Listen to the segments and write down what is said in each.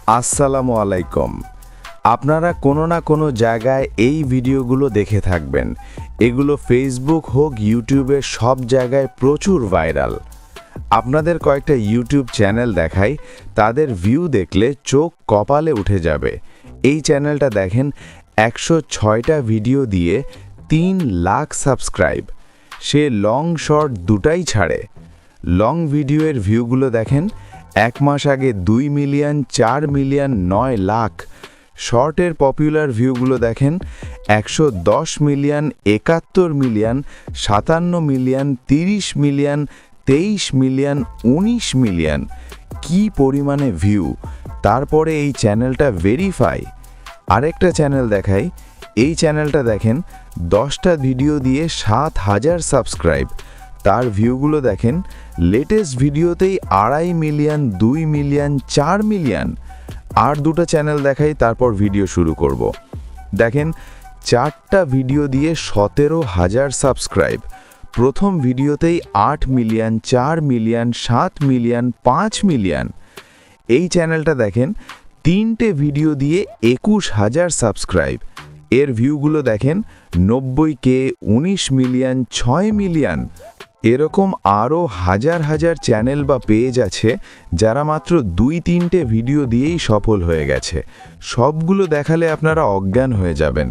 আসসালামু আলাইকুম। আপনারা কোনো না কোনো জায়গায় এই ভিডিওগুলো দেখে থাকবেন। এগুলো ফেসবুক হোক ইউটিউবে সব জায়গায় প্রচুর ভাইরাল। আপনাদের কয়েকটা ইউটিউব চ্যানেল দেখাই, তাদের ভিউ দেখলে চোখ কপালে উঠে যাবে। এই চ্যানেলটা দেখেন 106টা ভিডিও দিয়ে 3 লাখ সাবস্ক্রাইব। সে লং শর্ট দুটাই ছাড়ে। লং ভিডিওর ভিউগুলো দেখেন, 1 মাস আগে 2 মিলিয়ন, 4 মিলিয়ন, 9 লাখ। শর্টের পপুলার ভিউগুলো দেখেন 110 million, 71 million, 57 million, 30 million, 23 million, 19 million. কি পরিমাণে ভিউ! তারপরে এই চ্যানেলটা ভেরিফাই। আরেকটা চ্যানেল দেখাই, এই চ্যানেলটা দেখেন 10টা ভিডিও দিয়ে 7,000 সাবস্ক্রাইব। তার ভিউগুলো দেখেন, লেটেস্ট ভিডিওতেই 2.5 মিলিয়ন, 2 মিলিয়ন, 4 মিলিয়ন। আর দুটো চ্যানেল দেখাই, তারপর ভিডিও শুরু করব। দেখেন 4টা ভিডিও দিয়ে 17,000 সাবস্ক্রাইব। প্রথম ভিডিওতেই 8 মিলিয়ন, 4 মিলিয়ন, 7 মিলিয়ন, 5 মিলিয়ন। এই চ্যানেলটা দেখেন 3টে ভিডিও দিয়ে 21,000 সাবস্ক্রাইব। এর ভিউগুলো দেখেন 90K, 19 মিলিয়ন, 6 মিলিয়ন। এরকম আরও হাজার হাজার চ্যানেল বা পেজ আছে যারা মাত্র 2-3টে ভিডিও দিয়েই সফল হয়ে গেছে। সবগুলো দেখালে আপনারা অজ্ঞান হয়ে যাবেন।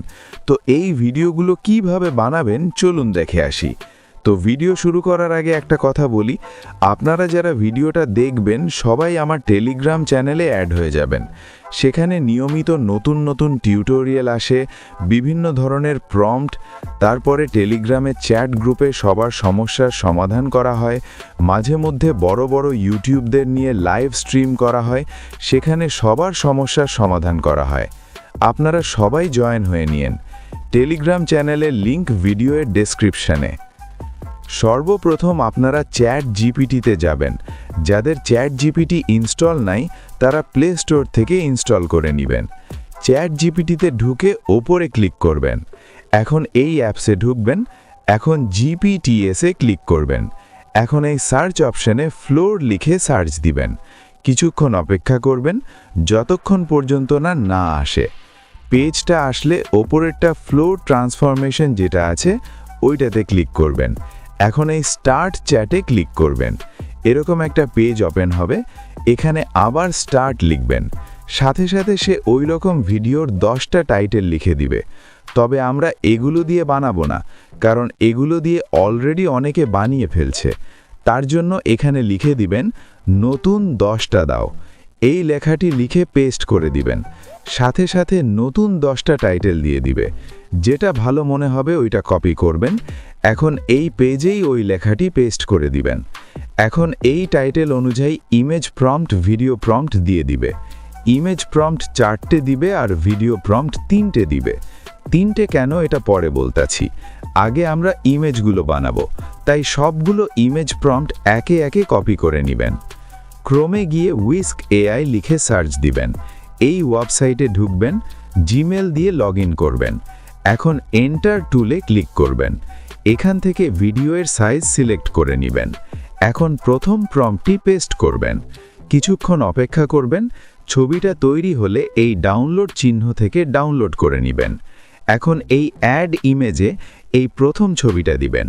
তো এই ভিডিওগুলো কিভাবে বানাবেন চলুন দেখে আসি। তো ভিডিও শুরু করার আগে একটা কথা বলি, আপনারা যারা ভিডিওটা দেখবেন সবাই আমার টেলিগ্রাম চ্যানেলে অ্যাড হয়ে যাবেন। সেখানে নিয়মিত নতুন নতুন টিউটোরিয়াল আসে, বিভিন্ন ধরনের প্রম্পট, তারপরে টেলিগ্রামে চ্যাট গ্রুপে সবার সমস্যার সমাধান করা হয়। মাঝে মধ্যে বড় বড় ইউটিউবদের নিয়ে লাইভ স্ট্রিম করা হয়, সেখানে সবার সমস্যার সমাধান করা হয়। আপনারা সবাই জয়েন হয়ে নিন। টেলিগ্রাম চ্যানেলের লিংক ভিডিওর ডেসক্রিপশনে। সর্বপ্রথম আপনারা চ্যাট জিপিটিতে যাবেন। যাদের চ্যাট জিপিটি ইনস্টল নাই তারা প্লে স্টোর থেকে ইনস্টল করে নেবেন। চ্যাট জিপিটিতে ঢুকে ওপরে ক্লিক করবেন। এখন এই অ্যাপসে ঢুকবেন। এখন জিপিটিএসে ক্লিক করবেন। এখন এই সার্চ অপশনে ফ্লোর লিখে সার্চ দিবেন। কিছুক্ষণ অপেক্ষা করবেন যতক্ষণ পর্যন্ত না আসে। পেজটা আসলে ওপরেরটা ফ্লোর ট্রান্সফরমেশন যেটা আছে ওইটাতে ক্লিক করবেন। এখন এই স্টার্ট চ্যাটে ক্লিক করবেন। এরকম একটা পেজ ওপেন হবে। এখানে আবার স্টার্ট লিখবেন। সাথে সাথে সে ওই রকম ভিডিওর 10টা টাইটেল লিখে দিবে। তবে আমরা এগুলো দিয়ে বানাবো না, কারণ এগুলো দিয়ে অলরেডি অনেকে বানিয়ে ফেলছে। তার জন্য এখানে লিখে দিবেন নতুন 10টা দাও। এই লেখাটি লিখে পেস্ট করে দিবেন। সাথে সাথে নতুন 10টা টাইটেল দিয়ে দিবে। যেটা ভালো মনে হবে ওইটা কপি করবেন। এখন এই পেজেই ওই লেখাটি পেস্ট করে দিবেন। এখন এই টাইটেল অনুযায়ী ইমেজ প্রম্পট, ভিডিও প্রম্পট দিয়ে দিবে। ইমেজ প্রম্পট 4টে দিবে আর ভিডিও প্রম্পট 3টে দিবে। 3টে কেন এটা পরে বলতাছি, আগে আমরা ইমেজগুলো বানাবো, তাই সবগুলো ইমেজ প্রম্পট একে একে কপি করে নেবেন। ক্রোমে গিয়ে হুইস্ক এআই লিখে সার্চ দিবেন। এই ওয়েবসাইটে ঢুকবেন, জিমেল দিয়ে লগ ইন করবেন। এখন এন্টার টুলে ক্লিক করবেন। এখান থেকে ভিডিওর সাইজ সিলেক্ট করে নেবেন। এখন প্রথম প্রম্পটটি পেস্ট করবেন। কিছুক্ষণ অপেক্ষা করবেন। ছবিটা তৈরি হলে এই ডাউনলোড চিহ্ন থেকে ডাউনলোড করে নেবেন। এখন এই অ্যাড ইমেজে এই প্রথম ছবিটা দিবেন।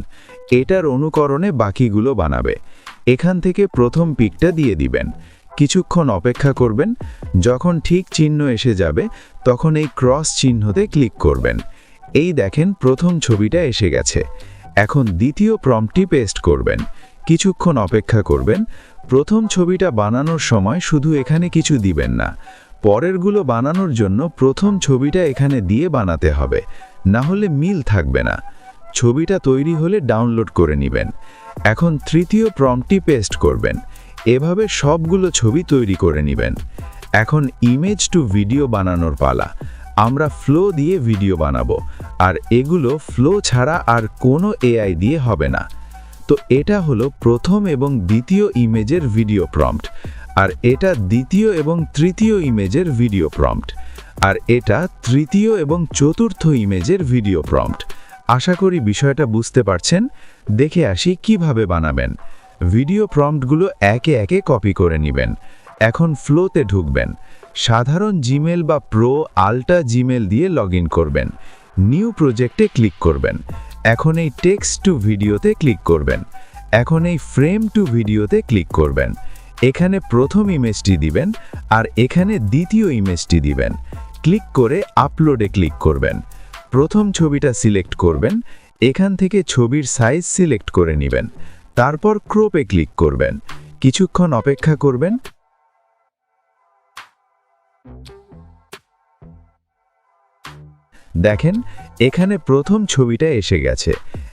এটার অনুকরণে বাকিগুলো বানাবে। এখান থেকে প্রথম পিকটা দিয়ে দিবেন। কিছুক্ষণ অপেক্ষা করবেন। যখন ঠিক চিহ্ন এসে যাবে তখন এই ক্রস চিহ্নতে ক্লিক করবেন। এই দেখেন প্রথম ছবিটা এসে গেছে। এখন দ্বিতীয় প্রম্পটটি পেস্ট করবেন। কিছুক্ষণ অপেক্ষা করবেন। প্রথম ছবিটা বানানোর সময় শুধু এখানে কিছু দিবেন না, পরেরগুলো বানানোর জন্য প্রথম ছবিটা এখানে দিয়ে বানাতে হবে, না হলে মিল থাকবে না। ছবিটা তৈরি হলে ডাউনলোড করে নেবেন। এখন তৃতীয় প্রম্পটটি পেস্ট করবেন। এভাবে সবগুলো ছবি তৈরি করে নেবেন। এখন ইমেজ টু ভিডিও বানানোর পালা। আমরা ফ্লো দিয়ে ভিডিও বানাবো, আর এগুলো ফ্লো ছাড়া আর কোনো এআই দিয়ে হবে না। তো এটা হলো প্রথম এবং দ্বিতীয় ইমেজের ভিডিও প্রম্পট, আর এটা দ্বিতীয় এবং তৃতীয় ইমেজের ভিডিও প্রম্পট, আর এটা তৃতীয় এবং চতুর্থ ইমেজের ভিডিও প্রম্পট। আশা করি বিষয়টা বুঝতে পারছেন। দেখে আসি কিভাবে বানাবেন। ভিডিও প্রম্পটগুলো একে একে কপি করে নেবেন। এখন ফ্লোতে ঢুকবেন। সাধারণ জিমেল বা প্রো আল্ট্রা জিমেল দিয়ে লগইন করবেন। নিউ প্রজেক্টে ক্লিক করবেন। এখন এই টেক্সট টু ভিডিওতে ক্লিক করবেন। এখন এই ফ্রেম টু ভিডিওতে ক্লিক করবেন। এখানে প্রথম ইমেজটি দিবেন আর এখানে দ্বিতীয় ইমেজটি দিবেন। ক্লিক করে আপলোডে ক্লিক করবেন। প্রথম ছবিটা সিলেক্ট করবেন। এখান থেকে ছবির সাইজ সিলেক্ট করে নেবেন। তারপর ক্রপে ক্লিক করবেন। কিছুক্ষণ অপেক্ষা করবেন। দেখেন এখানে প্রথম ছবিটা এসে গেছে।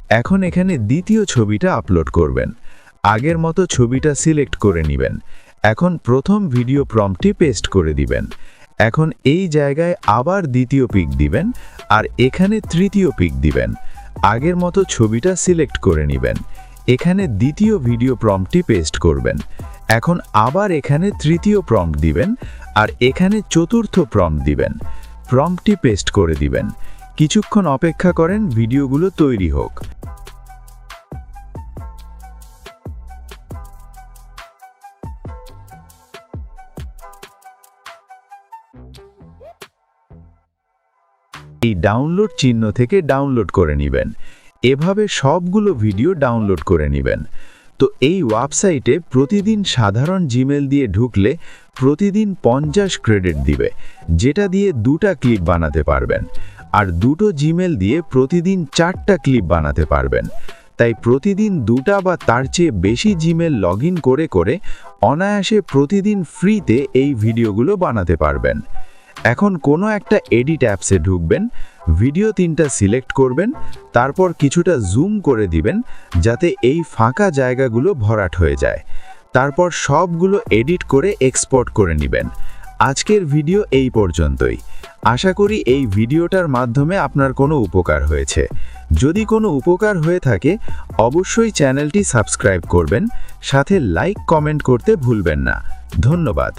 এখন এখানে দ্বিতীয় ছবিটা আপলোড করবেন। আগের মতো ছবিটা সিলেক্ট করে নেবেন। এখন প্রথম ভিডিও প্রম্পটটি পেস্ট করে দিবেন। এখন এই জায়গায় আবার দ্বিতীয় পিক দিবেন আর এখানে তৃতীয় পিক দিবেন। আগের মতো ছবিটা সিলেক্ট করে নেবেন। এখানে দ্বিতীয় ভিডিও প্রম্পটটি পেস্ট করবেন। এখন আবার এখানে তৃতীয় প্রম্পট দিবেন আর এখানে চতুর্থ প্রম্পট দিবেন। প্রম্পটটি পেস্ট করে দিবেন। কিছুক্ষণ অপেক্ষা করেন ভিডিওগুলো তৈরি হোক। এই ডাউনলোড চিহ্ন থেকে ডাউনলোড করে নেবেন। এভাবে সবগুলো ভিডিও ডাউনলোড করে নেবেন। তো এই ওয়েবসাইটে প্রতিদিন সাধারণ জিমেল দিয়ে ঢুকলে প্রতিদিন 50 ক্রেডিট দিবে, যেটা দিয়ে 2টা ক্লিপ বানাতে পারবেন। আর 2টো জিমেল দিয়ে প্রতিদিন 4টা ক্লিপ বানাতে পারবেন। তাই প্রতিদিন 2টা বা তার চেয়ে বেশি জিমেল লগইন করে করে অনায়াসে প্রতিদিন ফ্রিতে এই ভিডিওগুলো বানাতে পারবেন। এখন কোনো একটা এডিট অ্যাপসে ঢুকবেন, ভিডিও 3টা সিলেক্ট করবেন, তারপর কিছুটা জুম করে দিবেন যাতে এই ফাঁকা জায়গাগুলো ভরাট হয়ে যায়। তারপর সবগুলো এডিট করে এক্সপোর্ট করে নেবেন। আজকের ভিডিও এই পর্যন্তই। আশা করি এই ভিডিওটার মাধ্যমে আপনার কোনো উপকার হয়েছে। যদি কোনো উপকার হয়ে থাকে অবশ্যই চ্যানেলটি সাবস্ক্রাইব করবেন, সাথে লাইক কমেন্ট করতে ভুলবেন না। ধন্যবাদ।